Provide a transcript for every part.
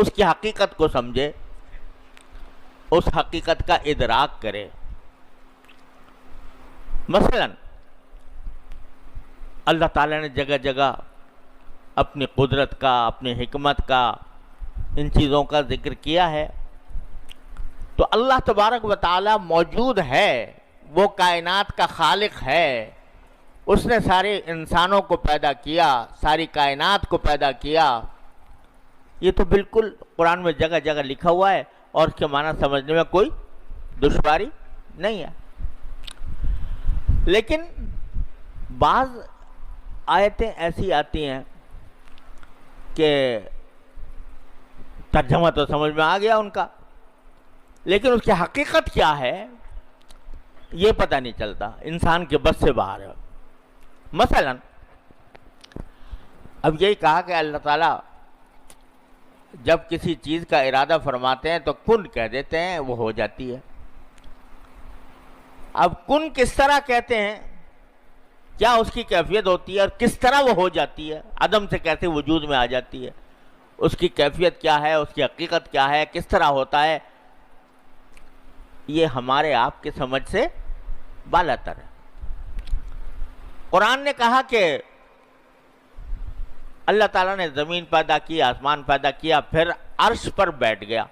اس کی حقیقت کو سمجھے، اس حقیقت کا ادراک کرے۔ مثلا اللہ تعالیٰ نے جگہ جگہ اپنی قدرت کا، اپنی حکمت کا، ان چیزوں کا ذکر کیا ہے۔ تو اللہ تبارک و تعالیٰ موجود ہے، وہ کائنات کا خالق ہے، اس نے سارے انسانوں کو پیدا کیا، ساری کائنات کو پیدا کیا۔ یہ تو بالکل قرآن میں جگہ جگہ لکھا ہوا ہے، اور اس کے معنی سمجھنے میں کوئی دشواری نہیں ہے۔ لیکن بعض آیتیں ایسی آتی ہیں کہ ترجمہ تو سمجھ میں آ گیا ان کا، لیکن اس کی حقیقت کیا ہے یہ پتہ نہیں چلتا، انسان کے بس سے باہر ہے۔ مثلا اب یہی کہا کہ اللہ تعالیٰ جب کسی چیز کا ارادہ فرماتے ہیں تو کن کہہ دیتے ہیں، وہ ہو جاتی ہے۔ اب کن کس طرح کہتے ہیں، کیا اس کی کیفیت ہوتی ہے، اور کس طرح وہ ہو جاتی ہے، عدم سے کیسے وجود میں آ جاتی ہے، اس کی کیفیت کیا ہے، اس کی حقیقت کیا ہے، کس طرح ہوتا ہے، یہ ہمارے آپ کی سمجھ سے بالاتر ہے۔ قرآن نے کہا کہ اللہ تعالیٰ نے زمین پیدا کی، آسمان پیدا کیا، پھر عرش پر بیٹھ گیا۔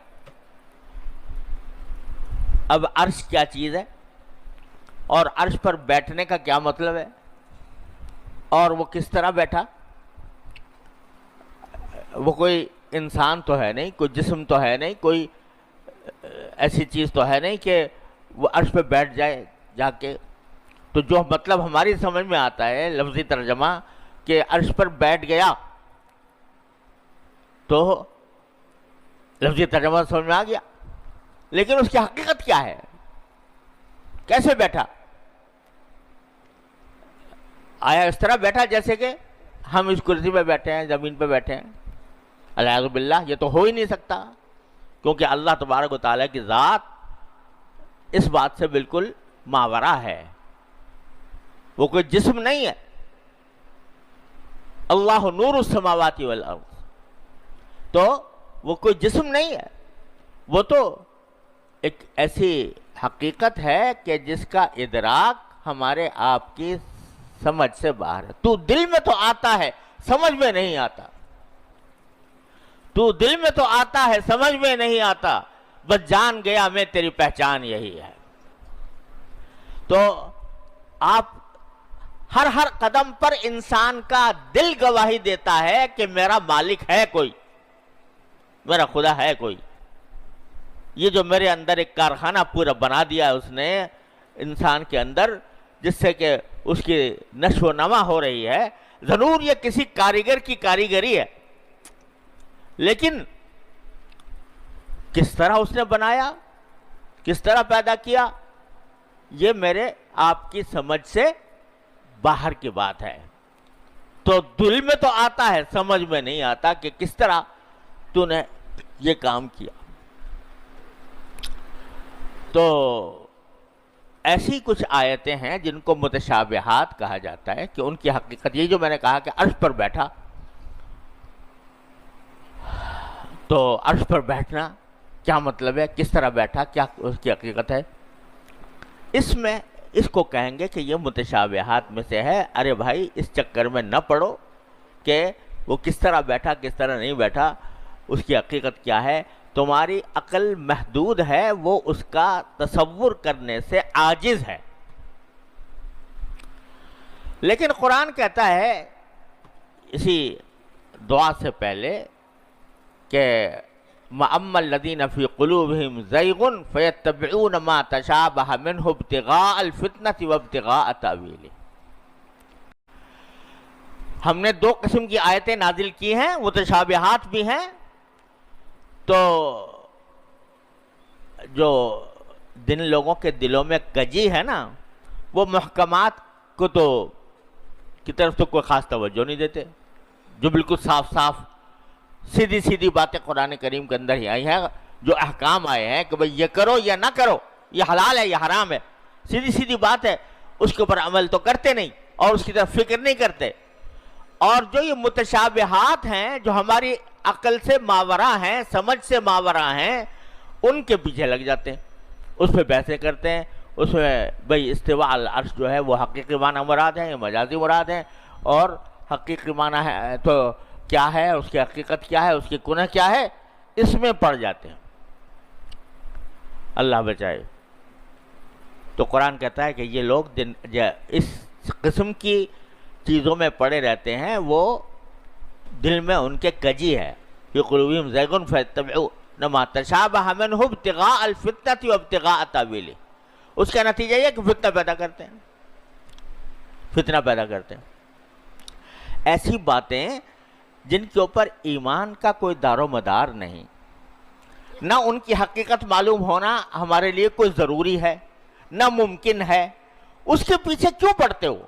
اب عرش کیا چیز ہے، اور عرش پر بیٹھنے کا کیا مطلب ہے، اور وہ کس طرح بیٹھا؟ وہ کوئی انسان تو ہے نہیں، کوئی جسم تو ہے نہیں، کوئی ایسی چیز تو ہے نہیں کہ وہ عرش پہ بیٹھ جائے جا کے۔ تو جو مطلب ہماری سمجھ میں آتا ہے لفظی ترجمہ کہ عرش پر بیٹھ گیا، تو لفظی ترجمہ سمجھ میں آ گیا، لیکن اس کی حقیقت کیا ہے، کیسے بیٹھا؟ آیا اس طرح بیٹھا جیسے کہ ہم اس کرسی پہ بیٹھے ہیں، زمین پہ بیٹھے ہیں؟ العیاذ باللہ، یہ تو ہو ہی نہیں سکتا، کیونکہ اللہ تبارک و تعالیٰ کی ذات اس بات سے بالکل ماورا ہے، وہ کوئی جسم نہیں ہے۔ اللہ نور السماوات والارض، تو وہ کوئی جسم نہیں ہے، وہ تو ایک ایسی حقیقت ہے کہ جس کا ادراک ہمارے آپ کی سمجھ سے باہر ہے۔ تو دل میں تو آتا ہے، سمجھ میں نہیں آتا، تو دل میں تو آتا ہے، سمجھ میں نہیں آتا، بس جان گیا میں تیری پہچان یہی ہے۔ تو آپ ہر قدم پر انسان کا دل گواہی دیتا ہے کہ میرا مالک ہے کوئی، میرا خدا ہے کوئی۔ یہ جو میرے اندر ایک کارخانہ پورا بنا دیا ہے اس نے انسان کے اندر، جس سے کہ اس کی نشو و نما ہو رہی ہے، ضرور یہ کسی کاریگر کی کاریگری ہے، لیکن کس طرح اس نے بنایا، کس طرح پیدا کیا، یہ میرے آپ کی سمجھ سے باہر کی بات ہے۔ تو دل میں تو آتا ہے، سمجھ میں نہیں آتا کہ کس طرح تو نے یہ کام کیا۔ تو ایسی کچھ آیتیں ہیں جن کو متشابہات کہا جاتا ہے کہ ان کی حقیقت، یہ جو میں نے کہا کہ عرش پر بیٹھا، تو عرش پر بیٹھنا کیا مطلب ہے، کس طرح بیٹھا، کیا اس کی حقیقت ہے، اس کو کہیں گے کہ یہ متشابہات میں سے ہے۔ ارے بھائی اس چکر میں نہ پڑو کہ وہ کس طرح بیٹھا، کس طرح نہیں بیٹھا، اس کی حقیقت کیا ہے۔ تمہاری عقل محدود ہے، وہ اس کا تصور کرنے سے عاجز ہے۔ لیکن قرآن کہتا ہے اسی دعا سے پہلے کہ وَأَمَّا الَّذِينَ فِي قُلُوبِهِمْ زَيْغٌ فَيَتَّبِعُونَ مَا تَشَابَهَ مِنْهُ ابْتِغَاءَ الْفِتْنَةِ وَابْتِغَاءَ تَأْوِيلِهِ۔ ہم نے دو قسم کی آیتیں نازل کی ہیں، متشابہات بھی ہیں، تو جو جن لوگوں کے دلوں میں کجی ہے نا، وہ محکمات کو تو کی طرف تو کوئی خاص توجہ نہیں دیتے، جو بالکل صاف صاف سیدھی سیدھی باتیں قرآن کریم کے اندر ہی آئی ہیں، جو احکام آئے ہیں کہ بھئی یہ کرو یا نہ کرو، یہ حلال ہے یا حرام ہے، سیدھی سیدھی بات ہے، اس کے اوپر عمل تو کرتے نہیں اور اس کی طرف فکر نہیں کرتے۔ اور جو یہ متشابہات ہیں جو ہماری عقل سے ماورا ہیں، سمجھ سے ماورا ہیں، ان کے پیچھے لگ جاتے ہیں، اس پہ بحثیں کرتے ہیں، اس میں بھئی استواء العرش جو ہے وہ حقیقی معنی مراد ہے یا مجازی مراد ہے، اور حقیقی معنی ہے تو کیا ہے، اس کی حقیقت کیا ہے، اس کی کنہ کیا ہے، اس میں پڑ جاتے ہیں۔ اللہ بچائے۔ تو قرآن کہتا ہے کہ یہ لوگ اس قسم کی چیزوں میں پڑے رہتے ہیں، وہ دل میں ان کے کجی ہے، فی قلوبہم زیغ فیتبعون ما تشابہ منہ ابتغاء الفتنة وابتغاء تاویلہ۔ اس کا نتیجہ یہ کہ فتنہ پیدا کرتے ہیں، فتنہ پیدا کرتے ہیں، ایسی باتیں جن کے اوپر ایمان کا کوئی دار و مدار نہیں، نہ ان کی حقیقت معلوم ہونا ہمارے لیے کوئی ضروری ہے، نہ ممکن ہے، اس کے پیچھے کیوں پڑتے ہو؟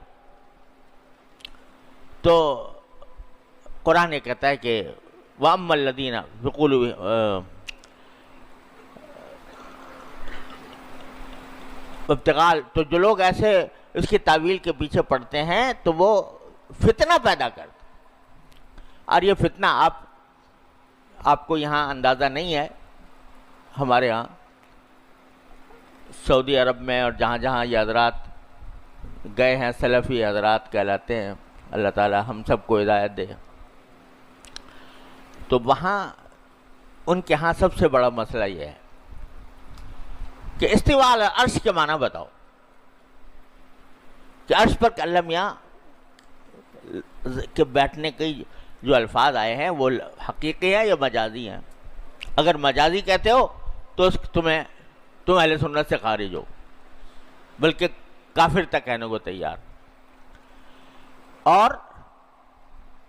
تو قرآن یہ کہتا ہے کہ وَأَمَّا الَّذِينَ ابتغاء، تو جو لوگ ایسے اس کی تعویل کے پیچھے پڑتے ہیں تو وہ فتنہ پیدا کرتے ہیں۔ اور یہ فتنہ آپ کو یہاں اندازہ نہیں ہے، ہمارے ہاں سعودی عرب میں اور جہاں جہاں یہ حضرات گئے ہیں، سلفی حضرات کہلاتے ہیں، اللہ تعالی ہم سب کو ہدایت دے، تو وہاں ان کے ہاں سب سے بڑا مسئلہ یہ ہے کہ استواء علی العرش کے معنی بتاؤ، کہ عرش پر اللہ میاں کے بیٹھنے کے جو الفاظ آئے ہیں وہ حقیقی ہے یا مجازی ہیں؟ اگر مجازی کہتے ہو تو تم اہل سنت سے خارج ہو، بلکہ کافر تک کہنے کو تیار، اور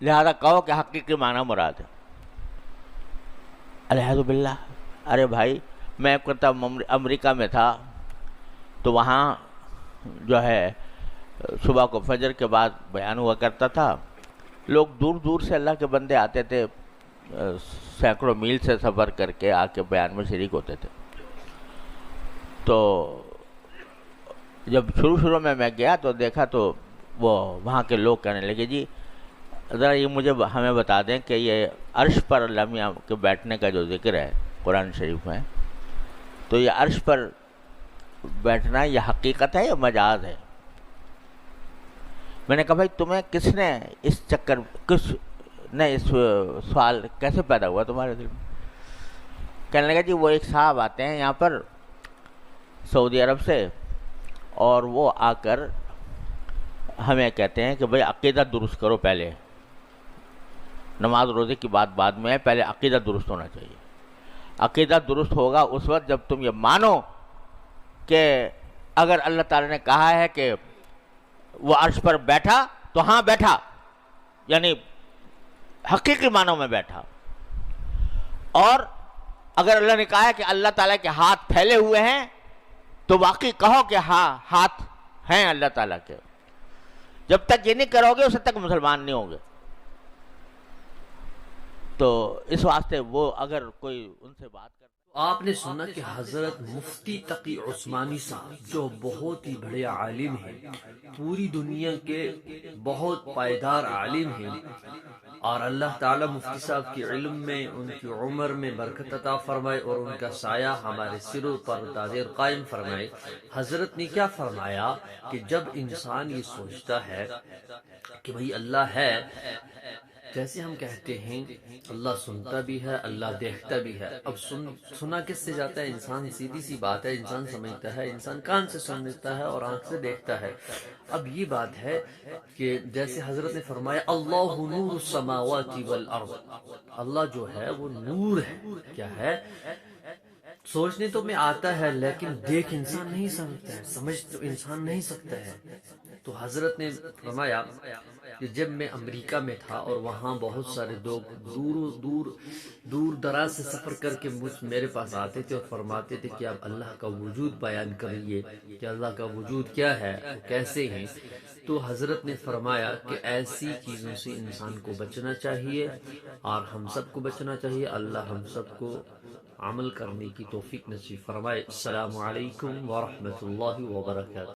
لہذا کہو کہ حقیقی معنی مراد ہے۔ الحمد باللہ۔ ارے بھائی، میں امریکہ میں تھا تو وہاں جو ہے صبح کو فجر کے بعد بیان ہوا کرتا تھا، لوگ دور دور سے اللہ کے بندے آتے تھے، سینکڑوں میل سے سفر کر کے آ کے بیان میں شریک ہوتے تھے۔ تو جب شروع میں گیا تو دیکھا تو وہ وہاں کے لوگ کہنے لگے جی ذرا یہ مجھے ہمیں بتا دیں کہ یہ عرش پر اللہ میاں کے بیٹھنے کا جو ذکر ہے قرآن شریف میں، تو یہ عرش پر بیٹھنا یہ حقیقت ہے یا مجاز ہے؟ میں نے کہا بھائی تمہیں کس نے اس سوال کیسے پیدا ہوا تمہارے دل میں؟ کہنے لگا جی وہ ایک صاحب آتے ہیں یہاں پر سعودی عرب سے، اور وہ آ کر ہمیں کہتے ہیں کہ بھئی عقیدہ درست کرو، پہلے نماز روزے کی بات بعد میں ہے، پہلے عقیدہ درست ہونا چاہیے۔ عقیدہ درست ہوگا اس وقت جب تم یہ مانو کہ اگر اللہ تعالی نے کہا ہے کہ وہ عرش پر بیٹھا تو ہاں بیٹھا، یعنی حقیقی معنوں میں بیٹھا، اور اگر اللہ نے کہا ہے کہ اللہ تعالیٰ کے ہاتھ پھیلے ہوئے ہیں تو واقعی کہو کہ ہاں ہاتھ ہیں اللہ تعالیٰ کے۔ جب تک یہ نہیں کرو گے اس تک مسلمان نہیں ہوں گے۔ تو اس واسطے وہ اگر کوئی ان سے بات کرتا، آپ نے سنا کہ حضرت مفتی تقی عثمانی صاحب جو بہت ہی بڑے عالم ہیں، پوری دنیا کے بہت پائیدار عالم ہیں، اور اللہ تعالی مفتی صاحب کے علم میں، ان کی عمر میں برکت عطا فرمائے اور ان کا سایہ ہمارے سروں پر دائر قائم فرمائے۔ حضرت نے کیا فرمایا کہ جب انسان یہ سوچتا ہے کہ بھئی اللہ ہے، جیسے ہم کہتے ہیں اللہ سنتا بھی ہے، اللہ دیکھتا بھی ہے۔ اب سنا کس سے جاتا ہے؟ انسان، سیدھی سی بات ہے، انسان سمجھتا ہے، انسان کان سے سنتا ہے اور آنکھ سے دیکھتا ہے۔ اب یہ بات ہے کہ جیسے حضرت نے فرمایا اللہ نور السماوات والارض، اللہ جو ہے وہ نور ہے۔ کیا ہے؟ سوچنے تو میں آتا ہے لیکن دیکھ انسان نہیں سکتا ہے، سمجھ تو انسان نہیں سکتا ہے۔ تو حضرت نے فرمایا کہ جب میں امریکہ میں تھا اور وہاں بہت سارے لوگ دور دراز سے سفر کر کے میرے پاس آتے تھے اور فرماتے تھے کہ آپ اللہ کا وجود بیان کریے کہ اللہ کا وجود کیا ہے، کیسے ہیں۔ تو حضرت نے فرمایا کہ ایسی چیزوں سے انسان کو بچنا چاہیے اور ہم سب کو بچنا چاہیے۔ اللہ ہم سب کو عمل کرنے کی توفیق نصیب فرمائے۔ السلام علیکم ورحمۃ اللہ وبرکاتہ۔